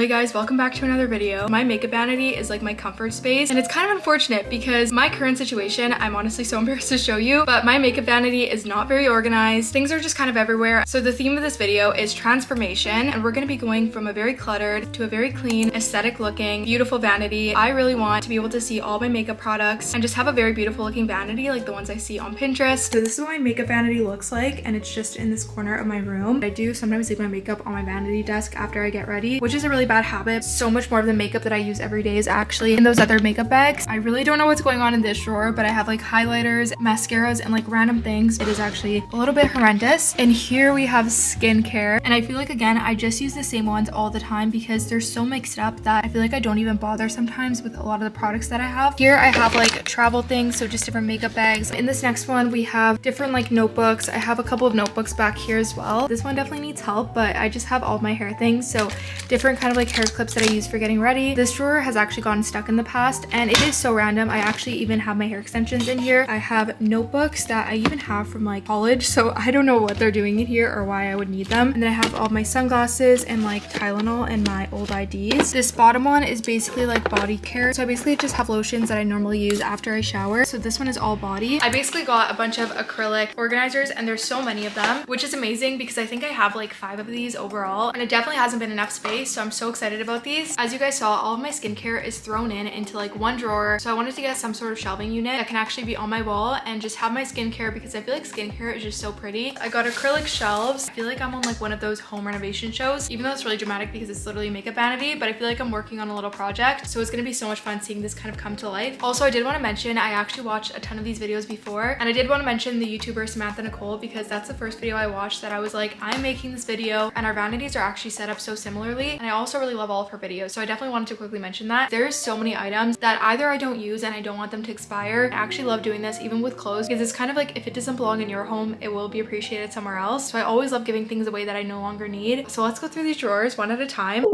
Hey guys, welcome back to another video. My makeup vanity is like my comfort space, and it's kind of unfortunate because my current situation, I'm honestly so embarrassed to show you, but my makeup vanity is not very organized. Things are just kind of everywhere. So the theme of this video is transformation, and we're going to be going from a very cluttered to a very clean, aesthetic looking, beautiful vanity. I really want to be able to see all my makeup products and just have a very beautiful looking vanity like the ones I see on Pinterest. So this is what my makeup vanity looks like, and it's just in this corner of my room. I do sometimes leave my makeup on my vanity desk after I get ready, which is a really bad habit. So much more of the makeup that I use every day is actually in those other makeup bags. I really don't know what's going on in this drawer, but I have like highlighters, mascaras, and like random things. It is actually a little bit horrendous. And here we have skincare, and I feel like, again, I just use the same ones all the time because they're so mixed up that I feel like I don't even bother sometimes with a lot of the products that I have. Here I have like travel things, so just different makeup bags. In this next one we have different like notebooks. I have a couple of notebooks back here as well. This one definitely needs help, but I just have all of my hair things, so different kind of like hair clips that I use for getting ready. This drawer has actually gotten stuck in the past, and it is so random. I actually even have my hair extensions in here. I have notebooks that I even have from like college, so I don't know what they're doing in here or why I would need them. And then I have all my sunglasses and like Tylenol and my old IDs. This bottom one is basically like body care, so I basically just have lotions that I normally use after I shower. So this one is all body. I basically got a bunch of acrylic organizers, and there's so many of them, which is amazing because I think I have like 5 of these overall, and it definitely hasn't been enough space, so I'm so excited about these. As you guys saw, all of my skincare is thrown into like one drawer, so I wanted to get some sort of shelving unit that can actually be on my wall and just have my skincare, because I feel like skincare is just so pretty. I got acrylic shelves. I feel like I'm on like one of those home renovation shows, even though it's really dramatic because it's literally a makeup vanity, but I feel like I'm working on a little project, so it's gonna be so much fun seeing this kind of come to life. Also, I did want to mention I actually watched a ton of these videos before, and I did want to mention the YouTuber Samantha Nicole because that's the first video I watched that I was like, I'm making this video, and our vanities are actually set up so similarly, and I also really love all of her videos, so I definitely wanted to quickly mention that. There's so many items that either I don't use and I don't want them to expire. I actually love doing this even with clothes because it's kind of like if it doesn't belong in your home, it will be appreciated somewhere else. So I always love giving things away that I no longer need. So let's go through these drawers one at a time.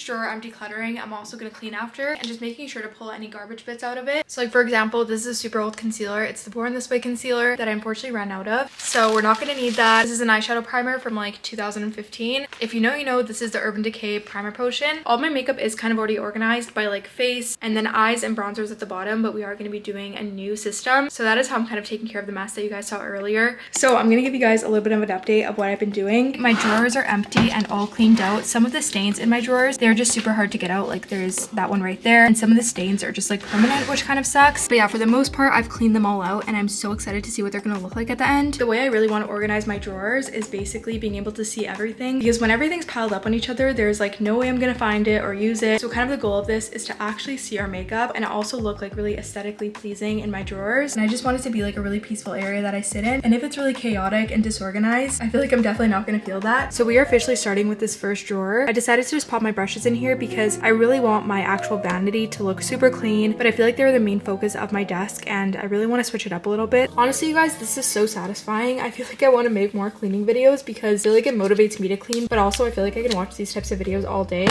Drawer I'm decluttering, I'm also going to clean after, and just making sure to pull any garbage bits out of it. So like for example, this is a super old concealer. It's the Born This Way concealer that I unfortunately ran out of, so we're not going to need that. This is an eyeshadow primer from like 2015. If you know, you know. This is the Urban Decay primer potion. All my makeup is kind of already organized by like face and then eyes and bronzers at the bottom, but we are going to be doing a new system, so that is how I'm kind of taking care of the mess that you guys saw earlier. So I'm going to give you guys a little bit of an update of what I've been doing. My drawers are empty and all cleaned out. Some of the stains in my drawers, they're just super hard to get out. Like there's that one right there, and some of the stains are just like permanent, which kind of sucks. But yeah, for the most part, I've cleaned them all out, and I'm so excited to see what they're gonna look like at the end. The way I really want to organize my drawers is basically being able to see everything, because when everything's piled up on each other, there's like no way I'm gonna find it or use it. So kind of the goal of this is to actually see our makeup and also look like really aesthetically pleasing in my drawers. And I just want it to be like a really peaceful area that I sit in, and if it's really chaotic and disorganized, I feel like I'm definitely not gonna feel that. So we are officially starting with this first drawer. I decided to just pop my brushes in here because I really want my actual vanity to look super clean, but I feel like they're the main focus of my desk, and I really want to switch it up a little bit. Honestly, you guys, this is so satisfying. I feel like I want to make more cleaning videos because I feel like it motivates me to clean, but also I feel like I can watch these types of videos all day.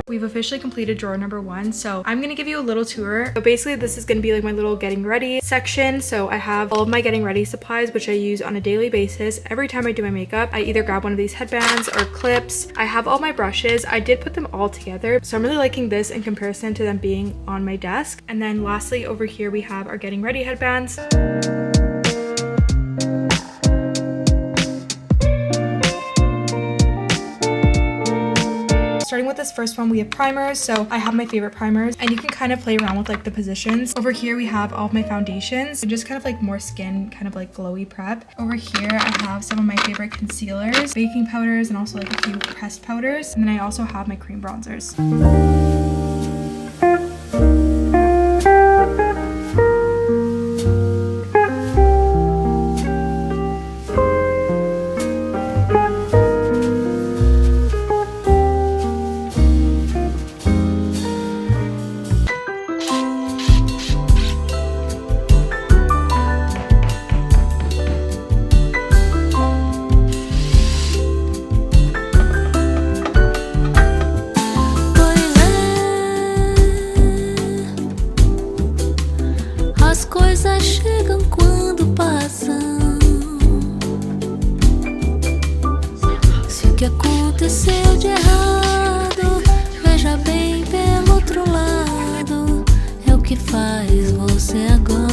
We've officially completed drawer number 1, so I'm gonna give you a little tour. So basically this is gonna be like my little getting ready section. So I have all of my getting ready supplies, which I use on a daily basis. Every time I do my makeup, I either grab one of these headbands or clips. I have all my brushes. I did put them all together, so I'm really liking this in comparison to them being on my desk. And then lastly, over here we have our getting ready headbands. Starting with this first one, we have primers. So I have my favorite primers, and you can kind of play around with like the positions. Over here we have all of my foundations, and just kind of like more skin, kind of like glowy prep. Over here I have some of my favorite concealers, baking powders, and also like a few pressed powders. And then I also have my cream bronzers. faz você agora?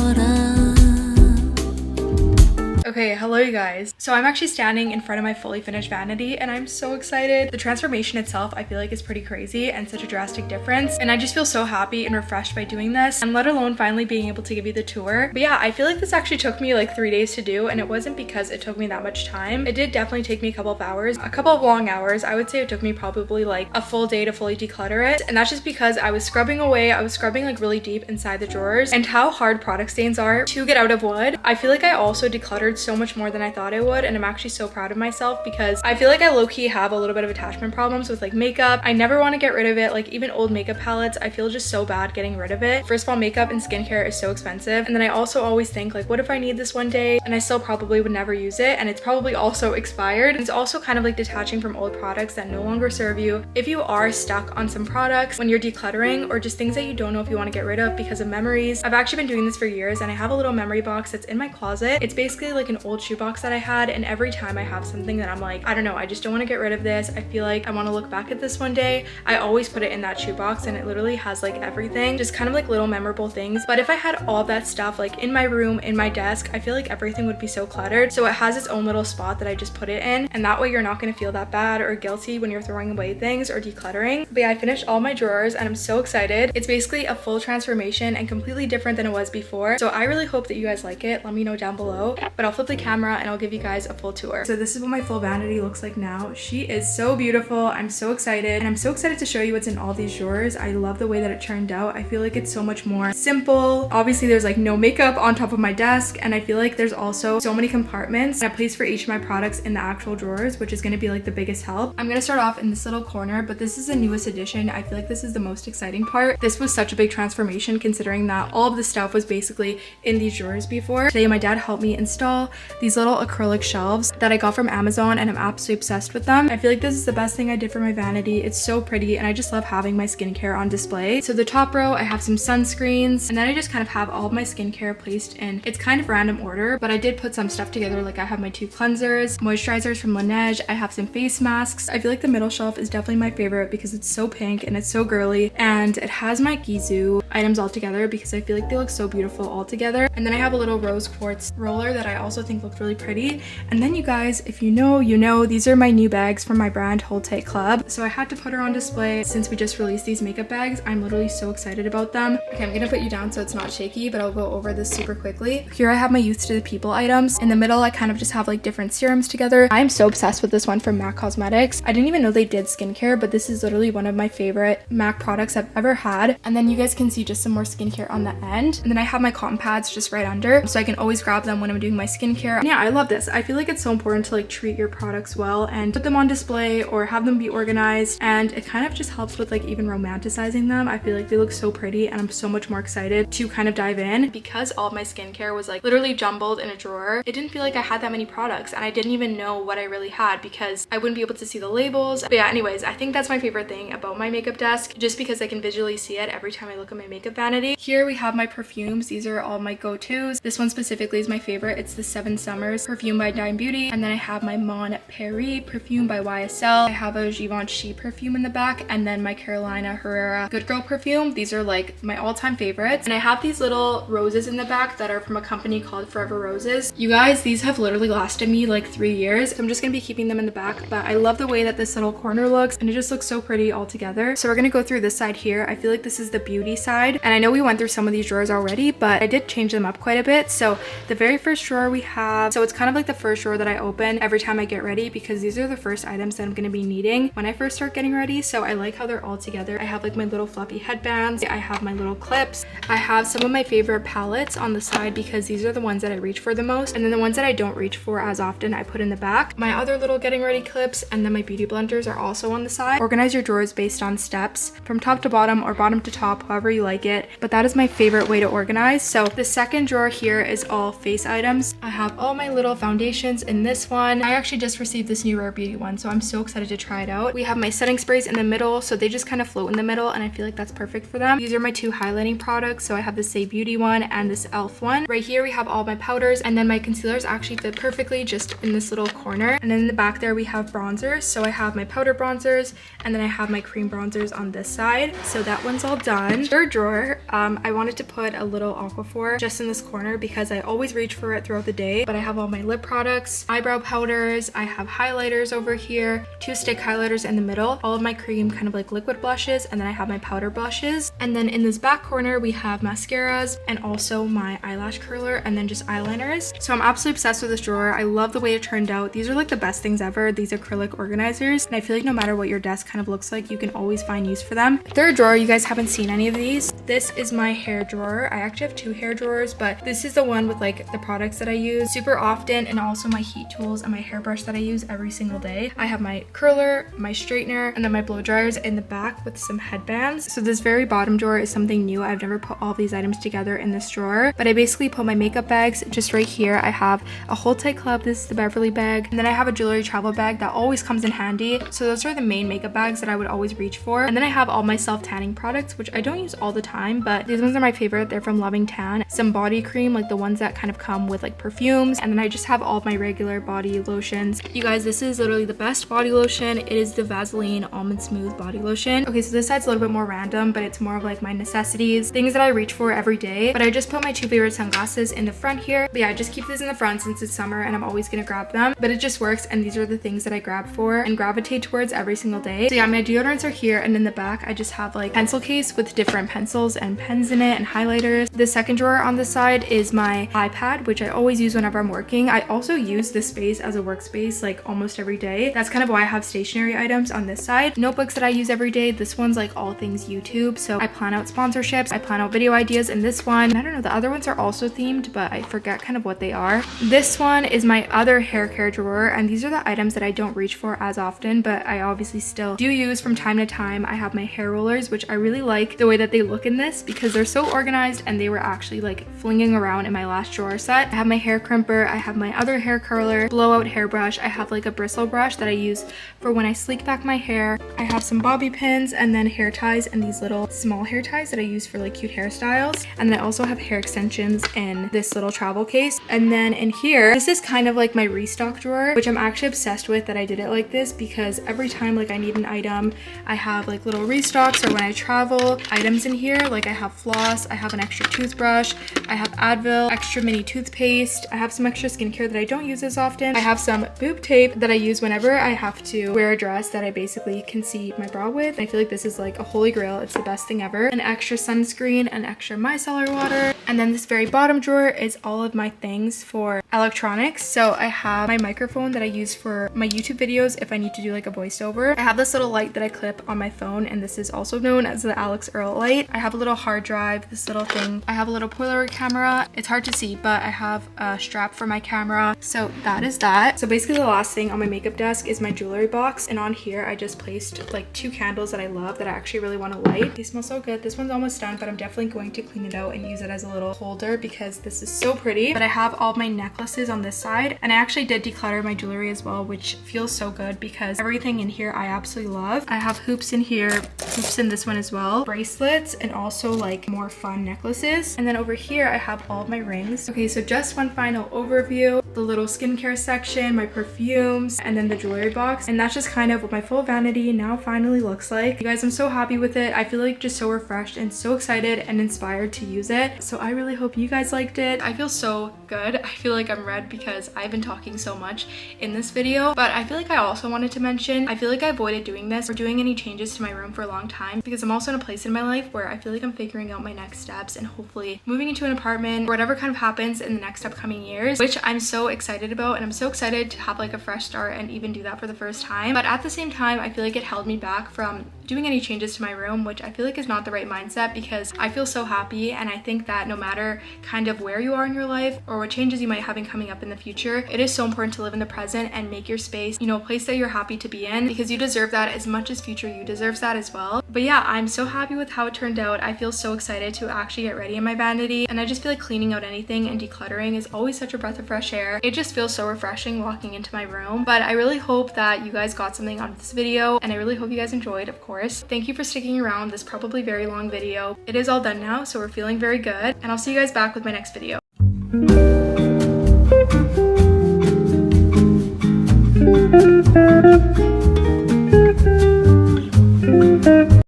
Okay, hello you guys. So I'm actually standing in front of my fully finished vanity and I'm so excited. The transformation itself I feel like is pretty crazy and such a drastic difference, and I just feel so happy and refreshed by doing this, and let alone finally being able to give you the tour. But yeah, I feel like this actually took me like 3 days to do, and it wasn't because it took me that much time. It did definitely take me a couple of hours, a couple of long hours. I would say it took me probably like a full day to fully declutter it, and that's just because I was scrubbing away. I was scrubbing like really deep inside the drawers, and how hard product stains are to get out of wood. I feel like I also decluttered so much more than I thought I would, and I'm actually so proud of myself because I feel like I low-key have a little bit of attachment problems with like makeup. I never want to get rid of it. Like even old makeup palettes, I feel just so bad getting rid of it. First of all, makeup and skincare is so expensive, and then I also always think like, what if I need this one day and I still probably would never use it, and it's probably also expired. And it's also kind of like detaching from old products that no longer serve you. If you are stuck on some products when you're decluttering, or just things that you don't know if you want to get rid of because of memories, I've actually been doing this for years, and I have a little memory box that's in my closet. It's basically like an old shoebox that I had, and every time I have something that I'm like, I don't know, I just don't want to get rid of this, I feel like I want to look back at this one day, I always put it in that shoebox, and it literally has like everything, just kind of like little memorable things. But if I had all that stuff like in my room, in my desk, I feel like everything would be so cluttered. So it has its own little spot that I just put it in, and that way you're not going to feel that bad or guilty when you're throwing away things or decluttering. But yeah, I finished all my drawers and I'm so excited. It's basically a full transformation and completely different than it was before, so I really hope that you guys like it. Let me know down below, but I'll flip the camera and I'll give you guys a full tour. So this is what my full vanity looks like now. She is so beautiful. I'm so excited, and I'm so excited to show you what's in all these drawers. I love the way that it turned out. I feel like it's so much more simple. Obviously there's like no makeup on top of my desk, and I feel like there's also so many compartments and a place for each of my products in the actual drawers, which is going to be like the biggest help. I'm going to start off in this little corner, but this is the newest addition. I feel like this is the most exciting part. This was such a big transformation considering that all of the stuff was basically in these drawers before. Today my dad helped me install these little acrylic shelves that I got from Amazon, and I'm absolutely obsessed with them. I feel like this is the best thing I did for my vanity. It's so pretty, and I just love having my skincare on display. So the top row, I have some sunscreens, and then I just kind of have all of my skincare placed in, it's kind of random order, but I did put some stuff together. Like I have my 2 cleansers, moisturizers from Laneige, I have some face masks. I feel like the middle shelf is definitely my favorite because it's so pink and it's so girly, and it has my Gizu items all together because I feel like they look so beautiful all together. And then I have a little rose quartz roller that I also think looked really pretty. And then you guys, if you know, you know, these are my new bags from my brand Hold Tight Club. So I had to put her on display since we just released these makeup bags. I'm literally so excited about them. Okay, I'm gonna put you down so it's not shaky, but I'll go over this super quickly. Here I have my Youth to the People items. In the middle, I kind of just have like different serums together. I am so obsessed with this one from MAC Cosmetics. I didn't even know they did skincare, but this is literally one of my favorite MAC products I've ever had. And then you guys can see just some more skincare on the end. And then I have my cotton pads just right under, so I can always grab them when I'm doing my skincare. And yeah, I love this. I feel like it's so important to like treat your products well and put them on display or have them be organized, and it kind of just helps with like even romanticizing them. I feel like they look so pretty, and I'm so much more excited to kind of dive in because all of my skincare was like literally jumbled in a drawer. It didn't feel like I had that many products, and I didn't even know what I really had because I wouldn't be able to see the labels. But yeah, anyways, I think that's my favorite thing about my makeup desk, just because I can visually see it every time I look at my makeup vanity. Here we have my perfumes. These are all my go-tos. This one specifically is my favorite. It's the 7 Summers perfume by Dime Beauty, and then I have my Mon Paris perfume by YSL. I have a Givenchy perfume in the back, and then my Carolina Herrera Good Girl perfume. These are like my all-time favorites. And I have these little roses in the back that are from a company called Forever Roses. You guys, these have literally lasted me like 3 years, so I'm just gonna be keeping them in the back. But I love the way that this little corner looks, and it just looks so pretty all together. So we're gonna go through this side here. I feel like this is the beauty side, and I know we went through some of these drawers already, but I did change them up quite a bit. So the very first drawer we have, so it's kind of like the first drawer that I open every time I get ready, because these are the first items that I'm gonna be needing when I first start getting ready. So I like how they're all together. I have like my little fluffy headbands, I have my little clips, I have some of my favorite palettes on the side because these are the ones that I reach for the most, and then the ones that I don't reach for as often I put in the back. My other little getting ready clips, and then my beauty blenders are also on the side. Organize your drawers based on steps from top to bottom or bottom to top, however you like it, but that is my favorite way to organize. So the second drawer here is all face items. I have all my little foundations in this one. I actually just received this new Rare Beauty one, so I'm so excited to try it out. We have my setting sprays in the middle, so they just kind of float in the middle, and I feel like that's perfect for them. These are my two highlighting products, so I have the Say Beauty one and this e.l.f. one. Right here we have all my powders, and then my concealers actually fit perfectly just in this little corner. And then in the back there we have bronzers, so I have my powder bronzers, and then I have my cream bronzers on this side. So that one's all done. Third drawer, I wanted to put a little aquaphor just in this corner because I always reach for it throughout the day. But I have all my lip products, eyebrow powders, I have highlighters over here, two stick highlighters in the middle, all of my cream kind of like liquid blushes, and then I have my powder blushes. And then in this back corner we have mascaras and also my eyelash curler and then just eyeliners. So I'm absolutely obsessed with this drawer. I love the way it turned out. These are like the best things ever, these acrylic organizers, and I feel like no matter what your desk kind of looks like, you can always find use for them. Third drawer, you guys haven't seen any of these. This is my hair drawer. I actually have two hair drawers, but this is the one with like the products that I use super often, and also my heat tools and my hairbrush that I use every single day. I have my curler, my straightener, and then my blow dryers in the back with some headbands. So this very bottom drawer is something new. I've never put all these items together in this drawer, but I basically put my makeup bags just right here. I have a Hold Tight Club, this is the Beverly bag, and then I have a jewelry travel bag that always comes in handy. So those are the main makeup bags that I would always reach for. And then I have all my self-tanning products, which I don't use all the time, but these ones are my favorite. They're from Loving Tan. Some body cream, like the ones that kind of come with like perfumes, and then I just have all of my regular body lotions. You guys, this is literally the best body lotion. It is the Vaseline Almond Smooth body lotion. Okay, so this side's a little bit more random, but it's more of like my necessities, things that I reach for every day. But I just put my two favorite sunglasses in the front here. But yeah, I just keep this in the front since it's summer and I'm always gonna grab them, but it just works, and these are the things that I grab for and gravitate towards every single day. So yeah, my deodorants are here, and in the back I just have like pencil case with different pencils and pens in it and highlighters. The second drawer on the side is my iPad, which I always use whenever I'm working. I also use this space as a workspace like almost every day. That's kind of why I have stationery items on this side. Notebooks that I use every day. This one's like all things YouTube, so I plan out sponsorships, I plan out video ideas in this one. I don't know, the other ones are also themed, but I forget kind of what they are. This one is my other hair care drawer, and these are the items that I don't reach for as often, but I obviously still do use from time to time. I have my hair rollers, which I really like the way that they look in this because they're so organized, and they were actually like flinging around in my last drawer set. I have my hair crimper, I have my other hair curler, blowout hairbrush, I have like a bristle brush that I use for when I sleek back my hair. I have some bobby pins and then hair ties and these little small hair ties that I use for like cute hairstyles. And then I also have hair extensions in this little travel case. And then in here, this is kind of like my restock drawer, which I'm actually obsessed with that I did it like this because every time like I need an item, I have like little restocks, or when I travel, items in here. Like I have floss, I have an extra toothbrush, I have Advil, extra mini toothpaste, I have some extra skincare that I don't use as often. I have some boob tape that I use whenever I have to wear a dress that I basically can see my bra with. I feel like this is like a holy grail. It's the best thing ever. An extra sunscreen, an extra micellar water, and then this very bottom drawer is all of my things for electronics. So I have my microphone that I use for my YouTube videos if I need to do like a voiceover. I have this little light that I clip on my phone, and this is also known as the Alex Earl light. I have a little hard drive, this little thing. I have a little Polaroid camera. It's hard to see, but I have a strap for my camera. So that is that. So basically the last thing on my makeup desk is my jewelry box, and on here I just placed like two candles that I love that I actually really want to light. They smell so good. This one's almost done, but I'm definitely going to clean it out and use it as a little holder because this is so pretty. But I have all my necklaces on this side, and I actually did declutter my jewelry as well, which feels so good because everything in here I absolutely love. I have hoops in here, hoops in this one as well, bracelets, and also like more fun necklaces. And then over here I have all of my rings. Okay, so just one final overview, the little skincare section, my perfumes, and then the jewelry box. And that's just kind of what my full vanity now finally looks like. You guys, I'm so happy with it. I feel like just so refreshed and so excited and inspired to use it. So I really hope you guys liked it. I feel so good. I feel like I'm red because I've been talking so much in this video, but I feel like I also wanted to mention, I feel like I avoided doing this or doing any changes to my room for a long time because I'm also in a place in my life where I feel like I'm figuring out my next steps and hopefully moving into an apartment or whatever kind of happens in the next upcoming years, which I'm so so excited about, and I'm so excited to have like a fresh start and even do that for the first time. But at the same time, I feel like it held me back from doing any changes to my room, which I feel like is not the right mindset, because I feel so happy, and I think that no matter kind of where you are in your life or what changes you might have coming up in the future, it is so important to live in the present and make your space, you know, a place that you're happy to be in, because you deserve that as much as future you deserves that as well. But yeah, I'm so happy with how it turned out. I feel so excited to actually get ready in my vanity, and I just feel like cleaning out anything and decluttering is always such a breath of fresh air. It just feels so refreshing walking into my room. But I really hope that you guys got something out of this video, and I really hope you guys enjoyed, of course. Thank you for sticking around this probably very long video. It is all done now, so we're feeling very good, and I'll see you guys back with my next video.